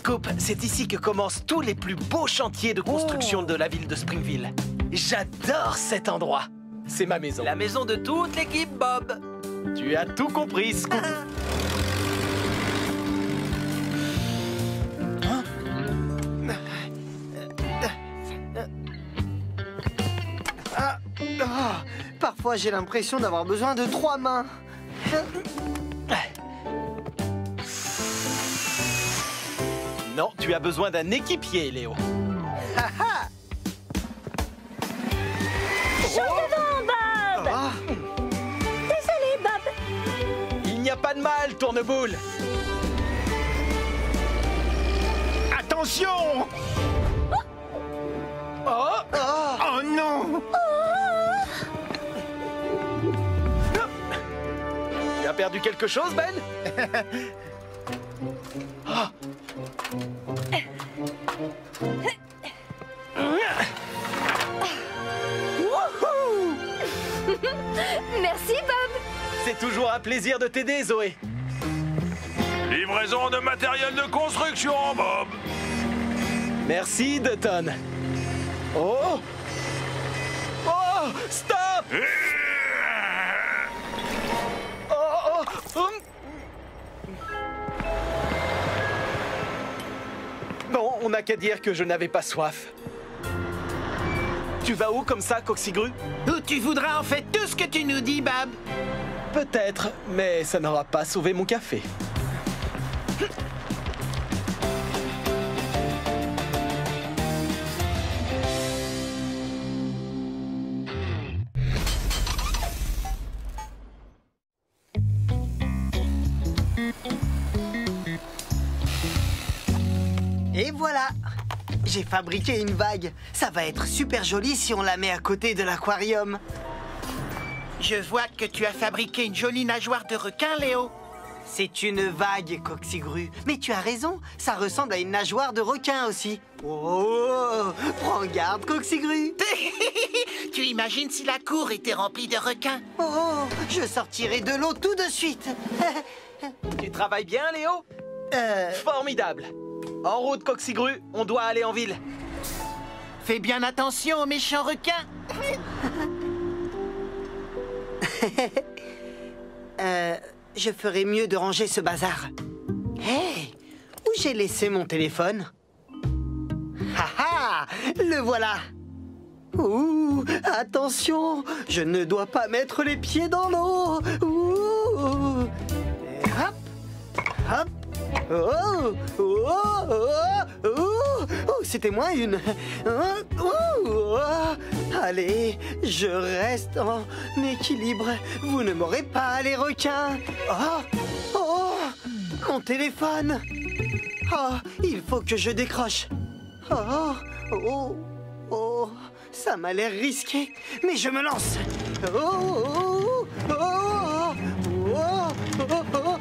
Scoop, c'est ici que commencent tous les plus beaux chantiers de construction de la ville de Springville. J'adore cet endroit. C'est ma maison. La maison de toute l'équipe, Bob. Tu as tout compris, Scoop. Parfois, j'ai l'impression d'avoir besoin de 3 mains. Non, tu as besoin d'un équipier, Léo. Chaud devant, Bob. Désolé, Bob. Il n'y a pas de mal, Tourneboule. Attention! Oh non! Tu as perdu quelque chose, Ben? Merci, Bob. C'est toujours un plaisir de t'aider, Zoé. Livraison de matériel de construction, Bob. Merci, Dutton. Oh! Oh! Stop! Oh! Bon, on n'a qu'à dire que je n'avais pas soif. Tu vas où comme ça, Coxigru? Où tu voudras en fait tout ce que tu nous dis, Bob. Peut-être, mais ça n'aura pas sauvé mon café. Et voilà! J'ai fabriqué une vague. Ça va être super joli si on la met à côté de l'aquarium. Je vois que tu as fabriqué une jolie nageoire de requin, Léo. C'est une vague, Coxigru. Mais tu as raison, ça ressemble à une nageoire de requin aussi. Oh! Prends garde, Coxigru. Tu imagines si la cour était remplie de requins? Oh! Je sortirai de l'eau tout de suite. Tu travailles bien, Léo? Formidable. En route, Coxigru, on doit aller en ville. Fais bien attention aux méchants requins. Je ferais mieux de ranger ce bazar. Hé! Où j'ai laissé mon téléphone? Ha ha! Le voilà! Ouh! Attention! Je ne dois pas mettre les pieds dans l'eau! Ouh! Et hop! Hop! Oh! Oh! Oh! Oh! Oh! C'était moins une! Oh! Allez, je reste en équilibre. Vous ne m'aurez pas, les requins! Oh! Oh! Mon téléphone! Oh! Il faut que je décroche! Oh! Oh! Oh! Ça m'a l'air risqué, mais je me lance! Oh! Oh! Oh! Oh! Oh! Oh!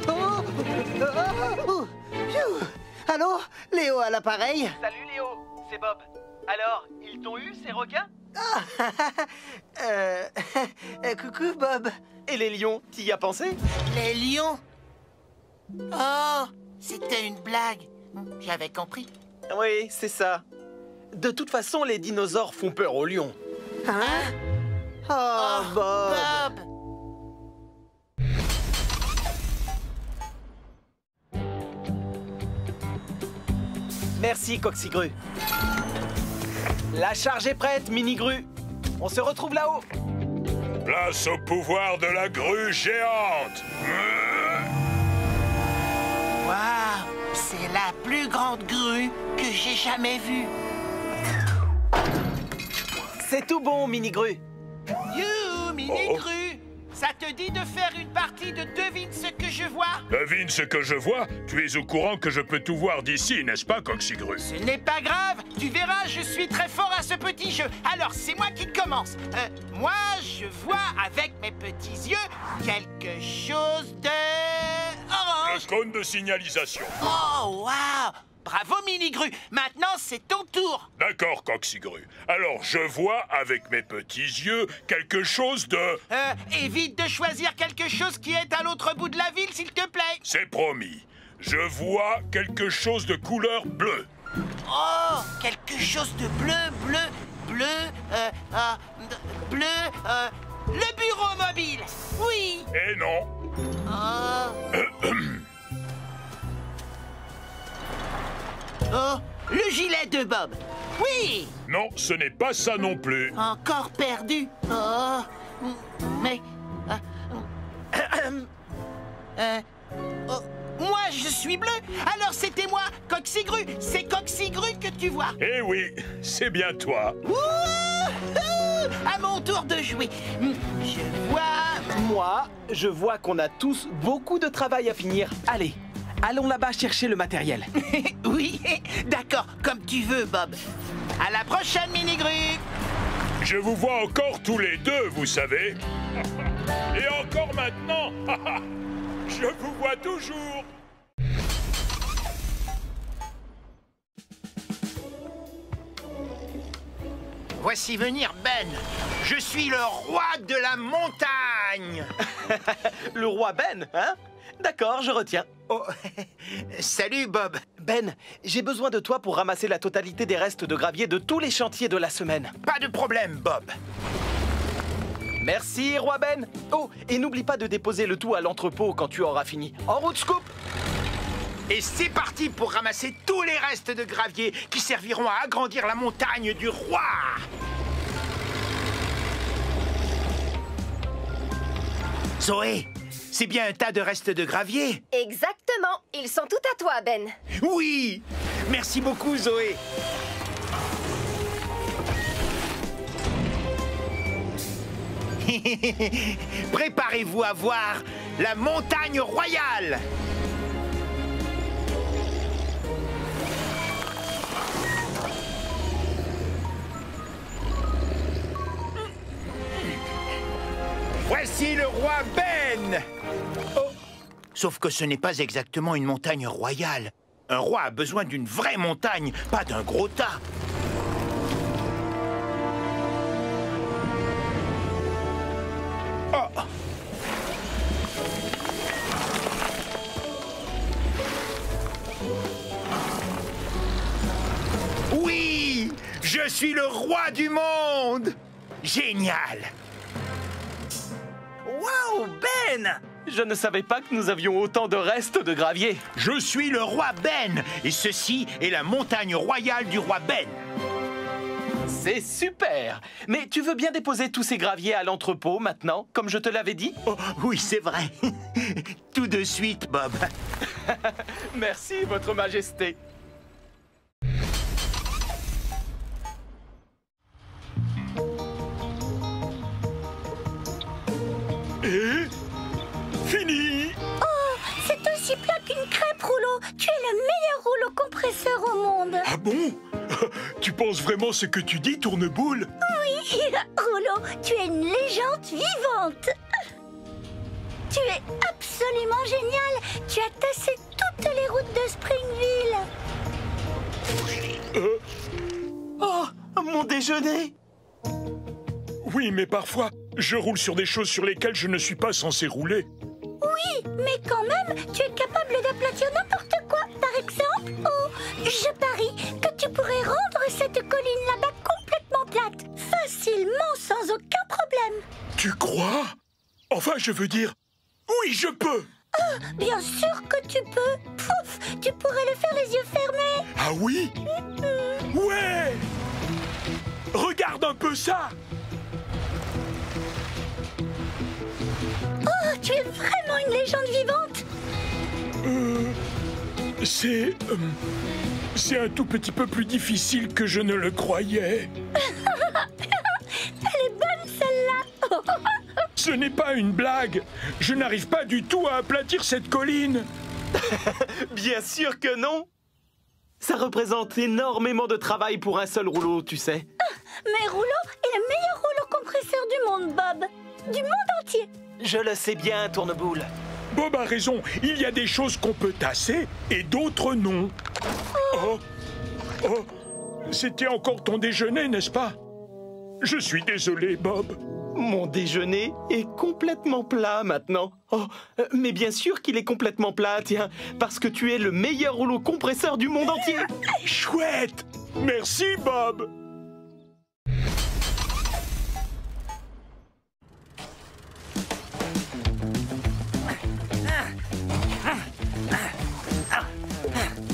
Oh! Phew. Allô? Léo à l'appareil? Salut, Léo. C'est Bob. Alors, ils t'ont eu, ces requins? Coucou, Bob. Et les lions, t'y as pensé? Les lions? Oh, c'était une blague. J'avais compris. Oui, c'est ça. De toute façon, les dinosaures font peur aux lions. Hein? Oh, Bob. Bob! Merci, Coxigru. La charge est prête, Mini-Gru. On se retrouve là-haut. Place au pouvoir de la grue géante. Waouh! C'est la plus grande grue que j'ai jamais vue. C'est tout bon, Mini-Gru. You, mini-grue! Ça te dit de faire une partie de Devine ce que je vois? Devine ce que je vois. Tu es au courant que je peux tout voir d'ici, n'est-ce pas, Coxigru? Ce n'est pas grave, tu verras, je suis très fort à ce petit jeu. Alors, c'est moi qui commence. Moi, je vois avec mes petits yeux quelque chose de... orange. Le cône de signalisation. Oh, waouh! Bravo, Mini-Gru. Maintenant, c'est ton tour. D'accord, Coxigru. Alors, je vois avec mes petits yeux quelque chose de... Évite de choisir quelque chose qui est à l'autre bout de la ville, s'il te plaît. C'est promis. Je vois quelque chose de couleur bleue. Oh, quelque chose de bleu. Le bureau mobile. Oui. Eh non. Oh, le gilet de Bob. Oui. Non, ce n'est pas ça non plus. Encore perdu. Oh, mais... oh, moi, je suis bleu. Alors c'était moi, Coxigru. C'est Coxigru que tu vois. Eh oui, c'est bien toi. Wouhou! À mon tour de jouer. Je vois... Moi, je vois qu'on a tous beaucoup de travail à finir. Allez, allons là-bas chercher le matériel. Oui, d'accord, comme tu veux, Bob. À la prochaine, Mini-Gru. Je vous vois encore tous les deux, vous savez. Et encore maintenant. Je vous vois toujours. Voici venir Ben. Je suis le roi de la montagne. Le roi Ben, hein? D'accord, je retiens. Oh, salut Bob. Ben, j'ai besoin de toi pour ramasser la totalité des restes de gravier de tous les chantiers de la semaine. Pas de problème, Bob. Merci, roi Ben. Oh, et n'oublie pas de déposer le tout à l'entrepôt quand tu auras fini. En route, Scoop! Et c'est parti pour ramasser tous les restes de gravier qui serviront à agrandir la montagne du roi. Zoé, c'est bien un tas de restes de gravier? Exactement. Ils sont tout à toi, Ben. Oui! Merci beaucoup, Zoé. Préparez-vous à voir la montagne royale. Voici le roi Ben. Oh. Sauf que ce n'est pas exactement une montagne royale. Un roi a besoin d'une vraie montagne, pas d'un gros tas. Oh. Oui, je suis le roi du monde. Génial. Waouh, Ben! Je ne savais pas que nous avions autant de restes de gravier. Je suis le roi Ben, et ceci est la montagne royale du roi Ben. C'est super! Mais tu veux bien déposer tous ces graviers à l'entrepôt maintenant, comme je te l'avais dit? Oh, oui, c'est vrai. Tout de suite, Bob. Merci, votre majesté. Et fini. Oh, c'est aussi plat qu'une crêpe, Rouleau. Tu es le meilleur rouleau compresseur au monde. Ah bon? Tu penses vraiment ce que tu dis, Tourneboule? Oui, Rouleau, tu es une légende vivante. Tu es absolument génial. Tu as tassé toutes les routes de Springville. Oh, mon déjeuner! Oui, mais parfois, je roule sur des choses sur lesquelles je ne suis pas censé rouler. Oui, mais quand même, tu es capable d'aplatir n'importe quoi. Par exemple, oh, je parie que tu pourrais rendre cette colline là-bas complètement plate. Facilement, sans aucun problème. Tu crois? Enfin, je veux dire, oui, je peux. Oh, bien sûr que tu peux. Pouf, tu pourrais le faire les yeux fermés. Ah oui? Ouais! Regarde un peu ça! Oh, tu es vraiment une légende vivante. C'est un tout petit peu plus difficile que je ne le croyais. Elle est bonne, celle-là. Ce n'est pas une blague. Je n'arrive pas du tout à aplatir cette colline. Bien sûr que non! Ça représente énormément de travail pour un seul rouleau, tu sais. Mais Rouleau est le meilleur rouleau compresseur du monde, Bob. Du monde entier. Je le sais bien, Tourneboule. Bob a raison. Il y a des choses qu'on peut tasser et d'autres non. Oh, oh, c'était encore ton déjeuner, n'est-ce pas? Je suis désolé, Bob. Mon déjeuner est complètement plat maintenant. Oh, mais bien sûr qu'il est complètement plat, tiens, parce que tu es le meilleur rouleau compresseur du monde entier. Chouette! Merci, Bob!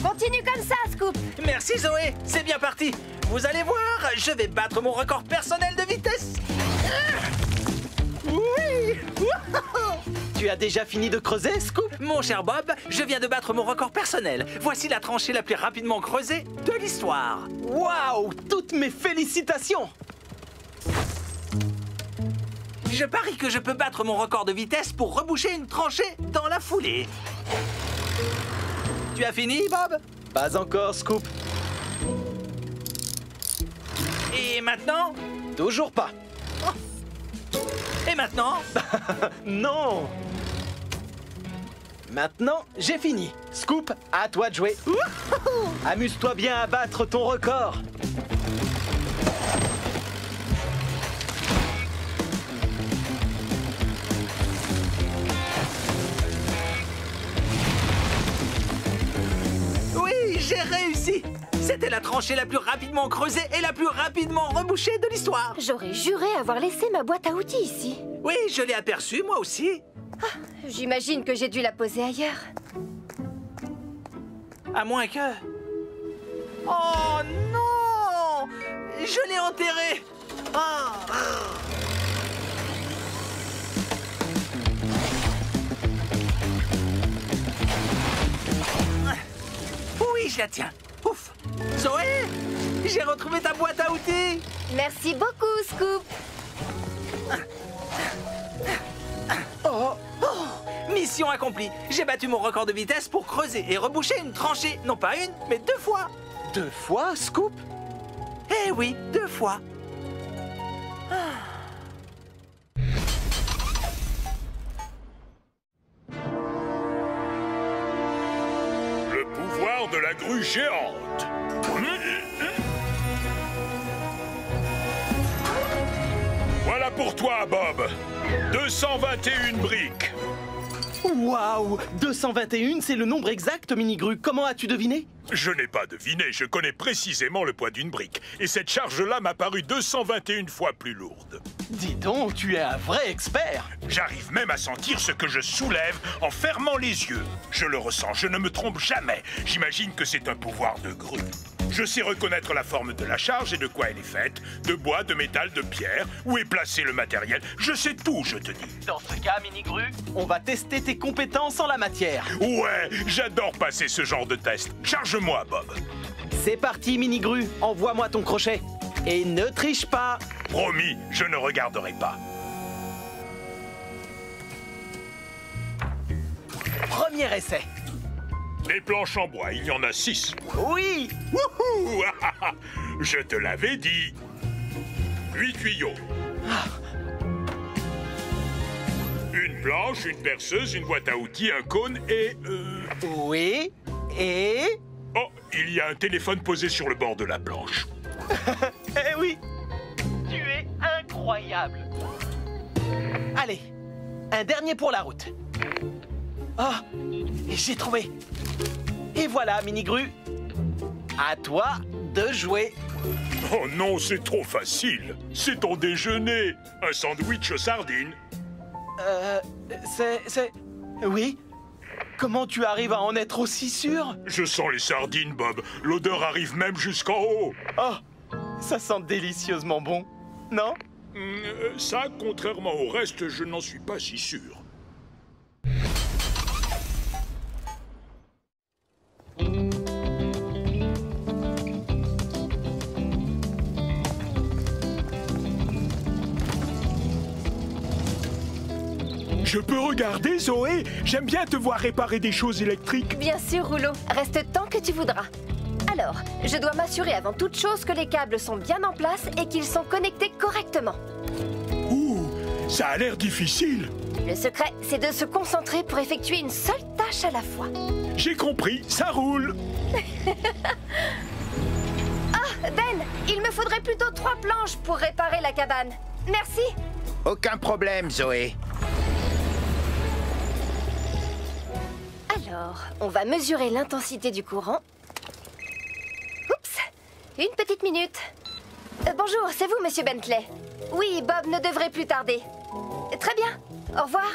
Continue comme ça, Scoop. Merci Zoé, c'est bien parti. Vous allez voir, je vais battre mon record personnel de vitesse. Oui. Tu as déjà fini de creuser, Scoop? Mon cher Bob, je viens de battre mon record personnel. Voici la tranchée la plus rapidement creusée de l'histoire. Waouh, toutes mes félicitations. Je parie que je peux battre mon record de vitesse pour reboucher une tranchée dans la foulée. Tu as fini, Bob? Pas encore, Scoop. Et maintenant? Toujours pas. Et maintenant? Non. Maintenant, j'ai fini. Scoop, à toi de jouer. Amuse-toi bien à battre ton record. Oui, j'ai réussi. C'était la tranchée la plus rapidement creusée et la plus rapidement rebouchée de l'histoire. J'aurais juré avoir laissé ma boîte à outils ici. Oui, je l'ai aperçue, moi aussi. J'imagine que j'ai dû la poser ailleurs. À moins que... Oh non! Je l'ai enterrée. Oui, je la tiens. Ouf! Zoé! J'ai retrouvé ta boîte à outils! Merci beaucoup, Scoop. Mission accomplie! J'ai battu mon record de vitesse pour creuser et reboucher une tranchée. Non pas une, mais 2 fois. 2 fois, Scoop? Eh oui, 2 fois. Le pouvoir de la grue géante. Voilà pour toi, Bob. 221 briques. Waouh! 221, c'est le nombre exact, Minigru. Comment as-tu deviné? Je n'ai pas deviné, je connais précisément le poids d'une brique. Et cette charge-là m'a paru 221 fois plus lourde. Dis donc, tu es un vrai expert. J'arrive même à sentir ce que je soulève en fermant les yeux. Je le ressens, je ne me trompe jamais. J'imagine que c'est un pouvoir de grue. Je sais reconnaître la forme de la charge et de quoi elle est faite. De bois, de métal, de pierre. Où est placé le matériel. Je sais tout, je te dis. Dans ce cas, Minigru, on va tester tes compétences en la matière. Ouais, j'adore passer ce genre de test. Charge-moi, Bob. C'est parti, Minigru. Envoie-moi ton crochet. Et ne triche pas. Promis, je ne regarderai pas. Premier essai. Les planches en bois, il y en a 6. Oui! Wouhou! Je te l'avais dit. 8 tuyaux. Une planche, une perceuse, une boîte à outils, un cône et... Oui. Et... Oh, il y a un téléphone posé sur le bord de la planche. Eh oui! Tu es incroyable. Allez, un dernier pour la route. Ah, j'ai trouvé. Et voilà, Minigru. À toi de jouer. Oh non, c'est trop facile. C'est ton déjeuner. Un sandwich aux sardines. C'est... Oui? Comment tu arrives à en être aussi sûr? Je sens les sardines, Bob. L'odeur arrive même jusqu'en haut. Oh, ça sent délicieusement bon, non? Ça, contrairement au reste, je n'en suis pas si sûr. Je peux regarder, Zoé? J'aime bien te voir réparer des choses électriques. Bien sûr, Rouleau. Reste tant que tu voudras. Alors, je dois m'assurer avant toute chose que les câbles sont bien en place et qu'ils sont connectés correctement. Ouh, ça a l'air difficile. Le secret, c'est de se concentrer pour effectuer une seule tâche à la fois. J'ai compris, ça roule. Ah, Ben, il me faudrait plutôt 3 planches pour réparer la cabane. Merci. Aucun problème, Zoé. Alors, on va mesurer l'intensité du courant. Oups! Une petite minute. Bonjour, c'est vous, monsieur Bentley? Oui, Bob ne devrait plus tarder. Très bien. Au revoir.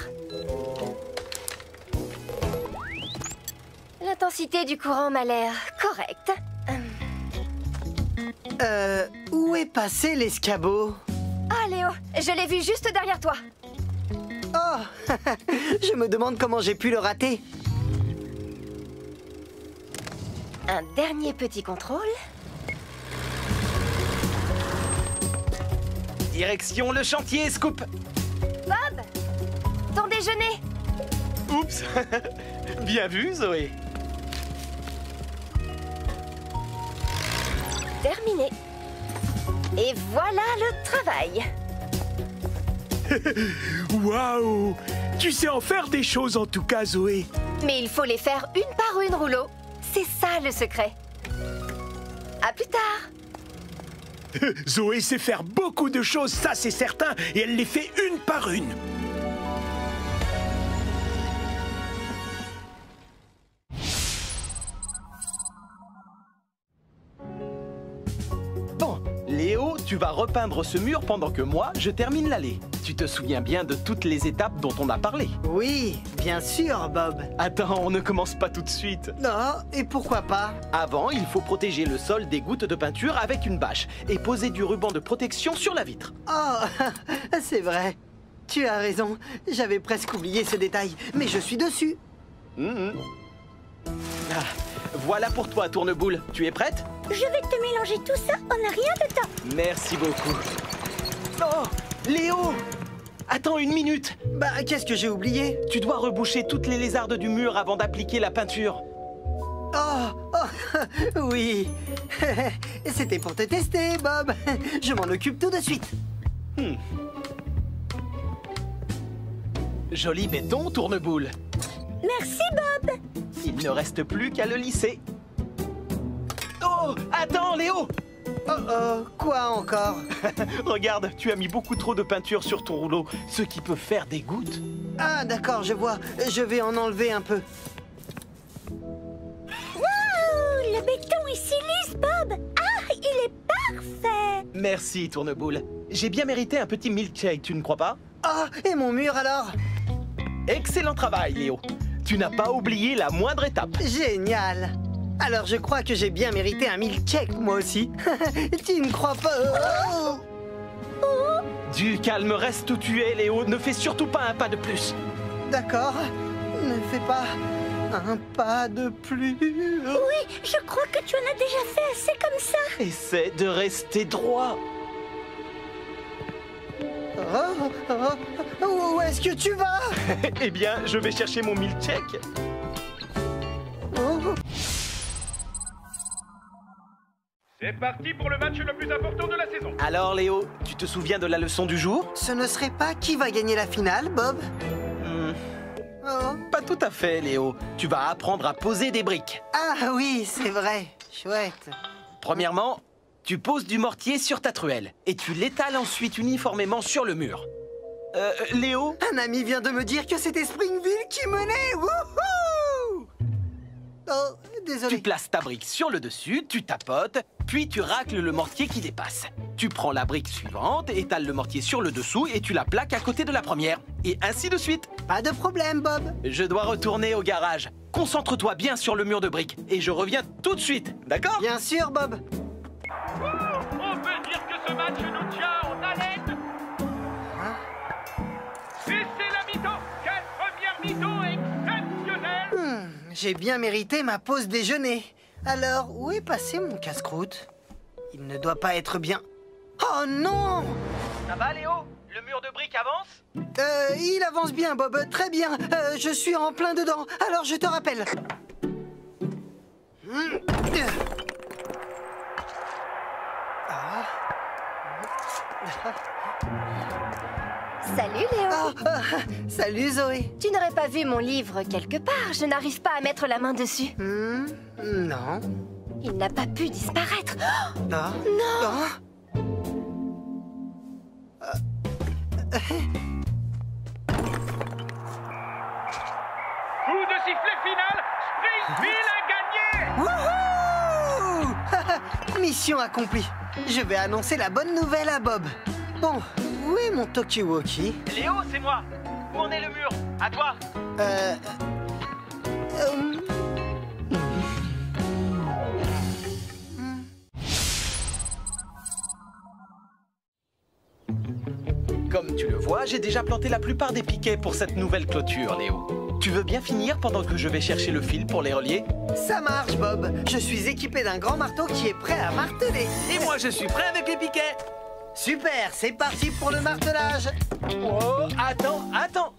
L'intensité du courant m'a l'air correcte. Où est passé l'escabeau? Ah, Léo, je l'ai vu juste derrière toi. Oh, je me demande comment j'ai pu le rater. Un dernier petit contrôle. Direction le chantier, Scoop. Bob, ton déjeuner. Oups. Bien vu, Zoé. Terminé. Et voilà le travail. Waouh! Tu sais en faire des choses en tout cas, Zoé. Mais il faut les faire une par une, Rouleau. C'est ça le secret. À plus tard. Zoé sait faire beaucoup de choses, ça c'est certain, et elle les fait une par une. Bon, Léo, tu vas repeindre ce mur pendant que moi, je termine l'allée. Tu te souviens bien de toutes les étapes dont on a parlé? Oui, bien sûr, Bob. Attends, on ne commence pas tout de suite. Non, et pourquoi pas? Avant, il faut protéger le sol des gouttes de peinture avec une bâche et poser du ruban de protection sur la vitre. Oh, c'est vrai. Tu as raison. J'avais presque oublié ce détail, mais je suis dessus. Ah, voilà pour toi, Tourneboule. Tu es prête? Je vais te mélanger tout ça en un rien de temps. Merci beaucoup. Oh, Léo! Attends une minute. Bah, qu'est-ce que j'ai oublié? Tu dois reboucher toutes les lézardes du mur avant d'appliquer la peinture. Oh, oui. C'était pour te tester, Bob. Je m'en occupe tout de suite. Joli béton, Tourneboule. Merci, Bob. Il ne reste plus qu'à le lisser. Oh, attends, Léo! Oh, quoi encore? Regarde, tu as mis beaucoup trop de peinture sur ton rouleau, ce qui peut faire des gouttes. Ah, d'accord, je vois. Je vais en enlever un peu. Waouh, le béton est si lisse, Bob. Ah, il est parfait. Merci, Tourneboule. J'ai bien mérité un petit milkshake, tu ne crois pas? Ah, et mon mur alors? Excellent travail, Léo. Tu n'as pas oublié la moindre étape. Génial. Alors je crois que j'ai bien mérité un milkshake, moi aussi. Tu ne crois pas? Du calme, reste où tu es, Léo. Ne fais surtout pas un pas de plus. D'accord. Ne fais pas un pas de plus. Oui, je crois que tu en as déjà fait assez comme ça. Essaie de rester droit. Où est-ce que tu vas? Eh bien, je vais chercher mon milkshake. C'est parti pour le match le plus important de la saison. Alors, Léo, tu te souviens de la leçon du jour? Ce ne serait pas qui va gagner la finale, Bob? Oh. Pas tout à fait, Léo. Tu vas apprendre à poser des briques. Ah oui, c'est vrai. Chouette. Premièrement, tu poses du mortier sur ta truelle et tu l'étales ensuite uniformément sur le mur. Léo? Un ami vient de me dire que c'était Springville qui menait. Wouhou! Oh, désolé. Tu places ta brique sur le dessus, tu tapotes, puis tu racles le mortier qui dépasse. Tu prends la brique suivante, étales le mortier sur le dessous et tu la plaques à côté de la première. Et ainsi de suite. Pas de problème, Bob. Je dois retourner au garage. Concentre-toi bien sur le mur de briques et je reviens tout de suite, d'accord? Bien sûr, Bob. On peut dire que ce match nous tient en haleine. Et c'est la mi-temps. Quelle première mi-temps exceptionnelle. J'ai bien mérité ma pause déjeuner. Alors, où est passé mon casse-croûte? Il ne doit pas être bien. Oh non! Ça va, Léo? Le mur de briques avance? Il avance bien, Bob. Très bien. Je suis en plein dedans. Alors, je te rappelle. Salut, Léo. Salut, Zoé. Tu n'aurais pas vu mon livre quelque part. Je n'arrive pas à mettre la main dessus. Non. Il n'a pas pu disparaître. Oh, Non. non! Coup de sifflet final, Springfield a gagné! Wouhou! Mission accomplie. Je vais annoncer la bonne nouvelle à Bob. Bon, où est mon talkie-walkie? Léo, c'est moi. Où en est le mur? À toi. Comme tu le vois, j'ai déjà planté la plupart des piquets pour cette nouvelle clôture, Léo. Tu veux bien finir pendant que je vais chercher le fil pour les relier? Ça marche, Bob. Je suis équipé d'un grand marteau qui est prêt à marteler. Et moi, je suis prêt avec les piquets. Super, c'est parti pour le martelage. Oh, attends.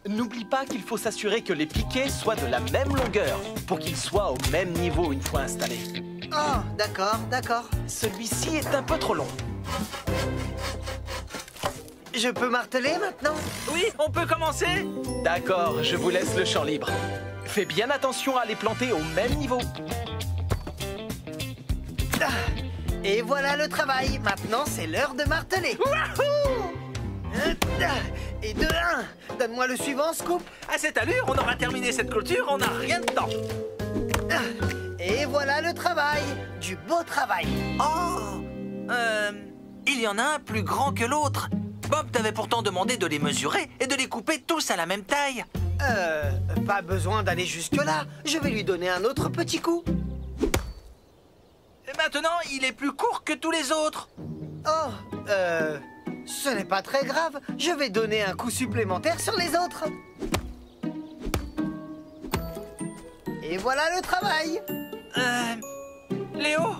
N'oublie pas qu'il faut s'assurer que les piquets soient de la même longueur pour qu'ils soient au même niveau une fois installés. Oh, d'accord. Celui-ci est un peu trop long. Je peux marteler maintenant? Oui, on peut commencer? D'accord, je vous laisse le champ libre. Fais bien attention à les planter au même niveau. Et voilà le travail. Maintenant, c'est l'heure de marteler. Wouhou! Et de 1. Donne-moi le suivant, Scoop. À cette allure, on aura terminé cette clôture, on n'a rien de temps. Et voilà le travail. Du beau travail. Oh! Il y en a un plus grand que l'autre. Bob t'avait pourtant demandé de les mesurer et de les couper tous à la même taille. Pas besoin d'aller jusque-là. Je vais lui donner un autre petit coup. Et maintenant, il est plus court que tous les autres. Oh, ce n'est pas très grave. Je vais donner un coup supplémentaire sur les autres. Et voilà le travail. Léo?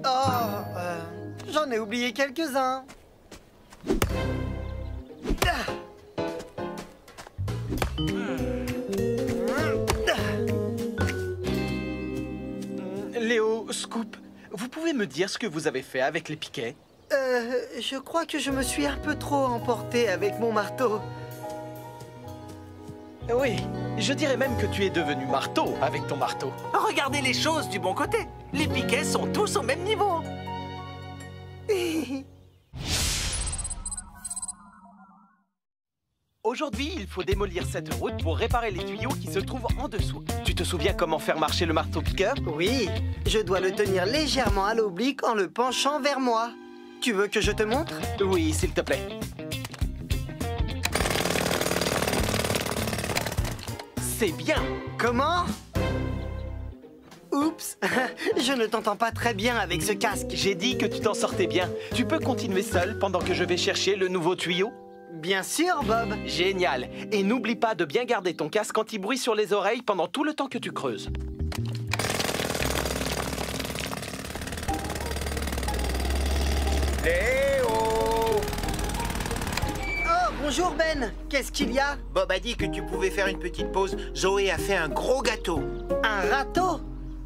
Oh, j'en ai oublié quelques-uns. Léo, Scoop, vous pouvez me dire ce que vous avez fait avec les piquets? Je crois que je me suis un peu trop emporté avec mon marteau. Oui, je dirais même que tu es devenu marteau avec ton marteau. Regardez les choses du bon côté. Les piquets sont tous au même niveau. Aujourd'hui, il faut démolir cette route pour réparer les tuyaux qui se trouvent en dessous. Tu te souviens comment faire marcher le marteau-piqueur? Oui, je dois le tenir légèrement à l'oblique en le penchant vers moi. Tu veux que je te montre? Oui, s'il te plaît. C'est bien. Comment? Oups, je ne t'entends pas très bien avec ce casque. J'ai dit que tu t'en sortais bien. Tu peux continuer seul pendant que je vais chercher le nouveau tuyau? Bien sûr, Bob. Génial. Et n'oublie pas de bien garder ton casque anti-bruit sur les oreilles pendant tout le temps que tu creuses. Léo! Oh, bonjour Ben. Qu'est-ce qu'il y a? Bob a dit que tu pouvais faire une petite pause. Zoé a fait un gros gâteau. Un râteau?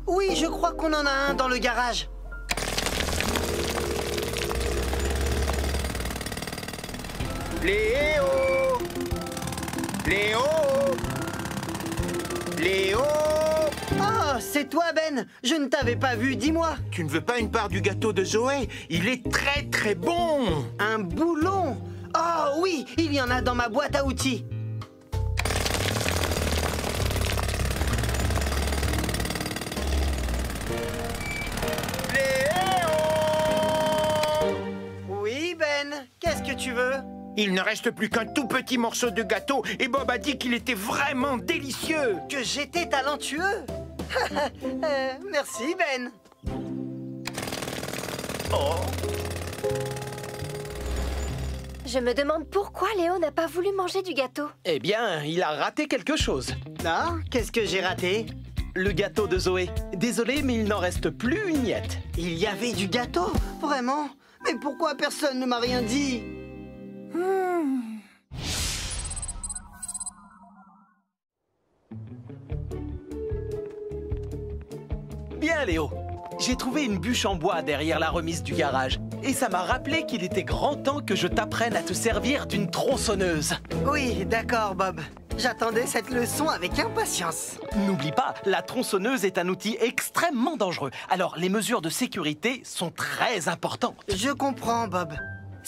Oui, je crois qu'on en a un dans le garage. Léo! Léo! Léo! Oh, c'est toi, Ben. Je ne t'avais pas vu, dis-moi. Tu ne veux pas une part du gâteau de Zoé? Il est très très bon! Un boulon? Oh oui, il y en a dans ma boîte à outils. Léo! Oui, Ben. Qu'est-ce que tu veux? Il ne reste plus qu'un tout petit morceau de gâteau et Bob a dit qu'il était vraiment délicieux. Que j'étais talentueux? Merci, Ben. Je me demande pourquoi Léo n'a pas voulu manger du gâteau. Eh bien, il a raté quelque chose. Ah, qu'est-ce que j'ai raté? Le gâteau de Zoé. Désolé, mais il n'en reste plus une miette. Il y avait du gâteau? Vraiment? Mais pourquoi personne ne m'a rien dit? Bien, Léo. J'ai trouvé une bûche en bois derrière la remise du garage. Et ça m'a rappelé qu'il était grand temps que je t'apprenne à te servir d'une tronçonneuse. Oui, d'accord, Bob. J'attendais cette leçon avec impatience. N'oublie pas, la tronçonneuse est un outil extrêmement dangereux. Alors, les mesures de sécurité sont très importantes. Je comprends, Bob.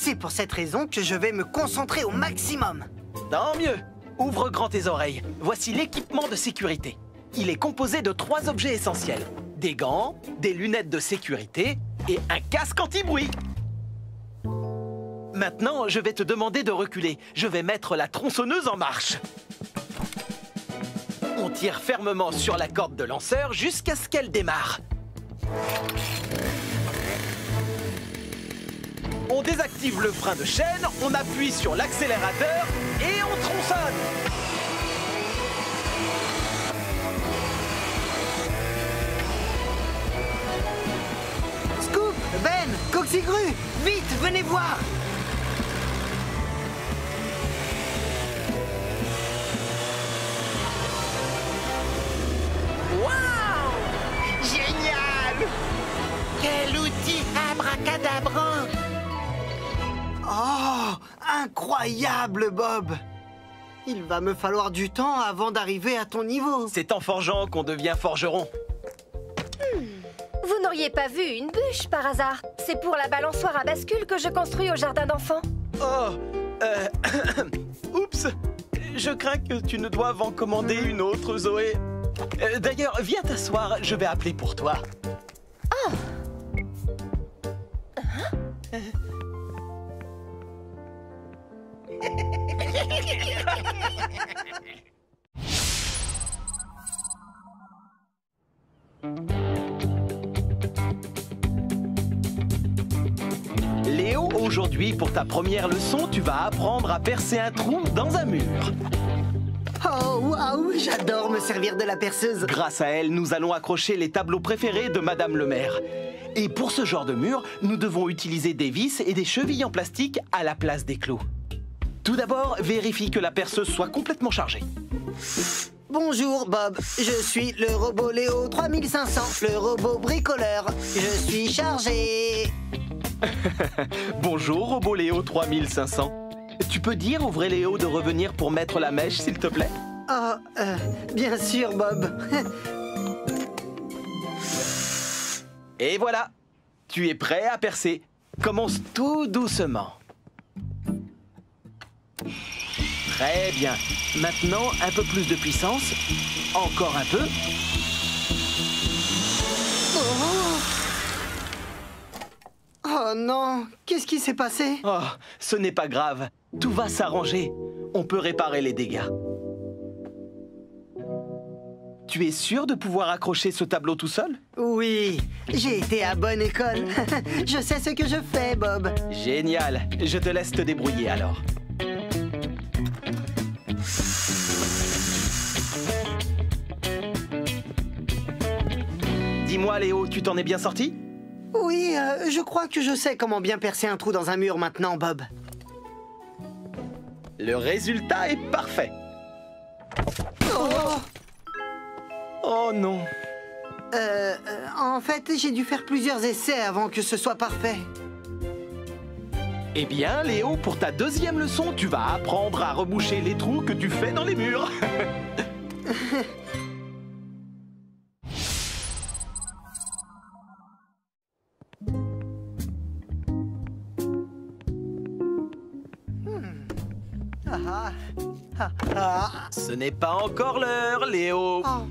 C'est pour cette raison que je vais me concentrer au maximum. Tant mieux. Ouvre grand tes oreilles. Voici l'équipement de sécurité. Il est composé de 3 objets essentiels. Des gants, des lunettes de sécurité et un casque anti-bruit. Maintenant, je vais te demander de reculer. Je vais mettre la tronçonneuse en marche. On tire fermement sur la corde de lanceur jusqu'à ce qu'elle démarre. On désactive le frein de chaîne, on appuie sur l'accélérateur et on tronçonne. Scoop, Ben, Coxigru, vite, venez voir. Waouh! Génial! Quel outil abracadabrant! Oh, incroyable, Bob. Il va me falloir du temps avant d'arriver à ton niveau. C'est en forgeant qu'on devient forgeron. Vous n'auriez pas vu une bûche par hasard? C'est pour la balançoire à bascule que je construis au jardin d'enfants. Oh, oups. Je crains que tu ne doives en commander une autre, Zoé. D'ailleurs, viens t'asseoir, je vais appeler pour toi. Oh. Léo, aujourd'hui, pour ta première leçon, tu vas apprendre à percer un trou dans un mur. Oh, waouh, j'adore me servir de la perceuse. Grâce à elle, nous allons accrocher les tableaux préférés de Madame le maire. Et pour ce genre de mur, nous devons utiliser des vis et des chevilles en plastique à la place des clous. Tout d'abord, vérifie que la perceuse soit complètement chargée. Bonjour, Bob. Je suis le robot Léo 3500, le robot bricoleur. Je suis chargé. Bonjour, robot Léo 3500. Tu peux dire au vrai Léo de revenir pour mettre la mèche, s'il te plaît? Oh, bien sûr, Bob. Et voilà, tu es prêt à percer. Commence tout doucement. Très bien. Maintenant, un peu plus de puissance. Encore un peu. Oh non, qu'est-ce qui s'est passé? Oh, ce n'est pas grave. Tout va s'arranger. On peut réparer les dégâts. Tu es sûr de pouvoir accrocher ce tableau tout seul? Oui, j'ai été à bonne école. Je sais ce que je fais, Bob. Génial. Je te laisse te débrouiller alors. Dis-moi, Léo, tu t'en es bien sorti? Oui, je crois que je sais comment bien percer un trou dans un mur maintenant, Bob. Le résultat est parfait. Oh, Oh non. En fait, j'ai dû faire plusieurs essais avant que ce soit parfait. Eh bien, Léo, pour ta deuxième leçon, tu vas apprendre à reboucher les trous que tu fais dans les murs. Ce n'est pas encore l'heure, Léo. Oh,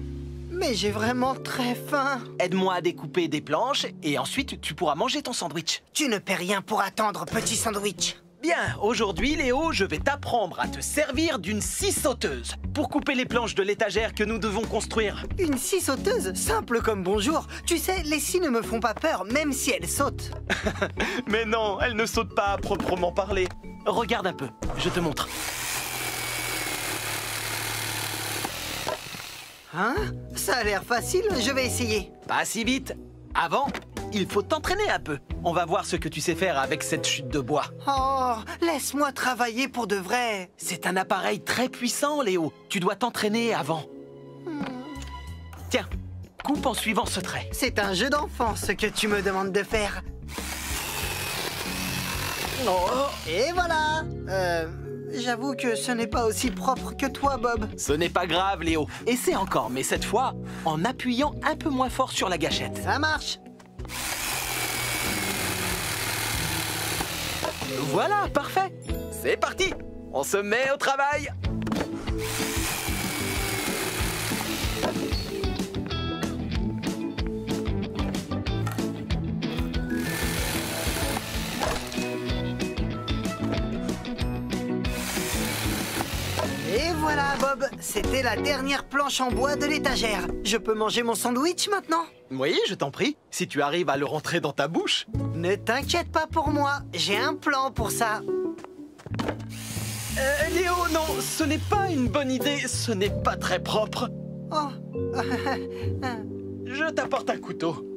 mais j'ai vraiment très faim. Aide-moi à découper des planches et ensuite tu pourras manger ton sandwich. Tu ne paies rien pour attendre, petit sandwich. Bien, aujourd'hui, Léo, je vais t'apprendre à te servir d'une scie sauteuse pour couper les planches de l'étagère que nous devons construire. Une scie sauteuse, simple comme bonjour. Tu sais, les scies ne me font pas peur, même si elles sautent. Mais non, elle ne saute pas à proprement parler. Regarde un peu, je te montre. Hein? Ça a l'air facile, je vais essayer. Pas si vite. Avant, il faut t'entraîner un peu. On va voir ce que tu sais faire avec cette chute de bois. Oh, laisse-moi travailler pour de vrai. C'est un appareil très puissant, Léo. Tu dois t'entraîner avant. Tiens, coupe en suivant ce trait. C'est un jeu d'enfant, ce que tu me demandes de faire. Oh, et voilà. J'avoue que ce n'est pas aussi propre que toi, Bob. Ce n'est pas grave, Léo. Essaie encore, mais cette fois, en appuyant un peu moins fort sur la gâchette. Ça marche. Voilà, parfait. C'est parti. On se met au travail. Et voilà, Bob, c'était la dernière planche en bois de l'étagère. Je peux manger mon sandwich maintenant? Oui, je t'en prie. Si tu arrives à le rentrer dans ta bouche. Ne t'inquiète pas pour moi, j'ai un plan pour ça. Léo, non, ce n'est pas une bonne idée. Ce n'est pas très propre. Oh, Je t'apporte un couteau.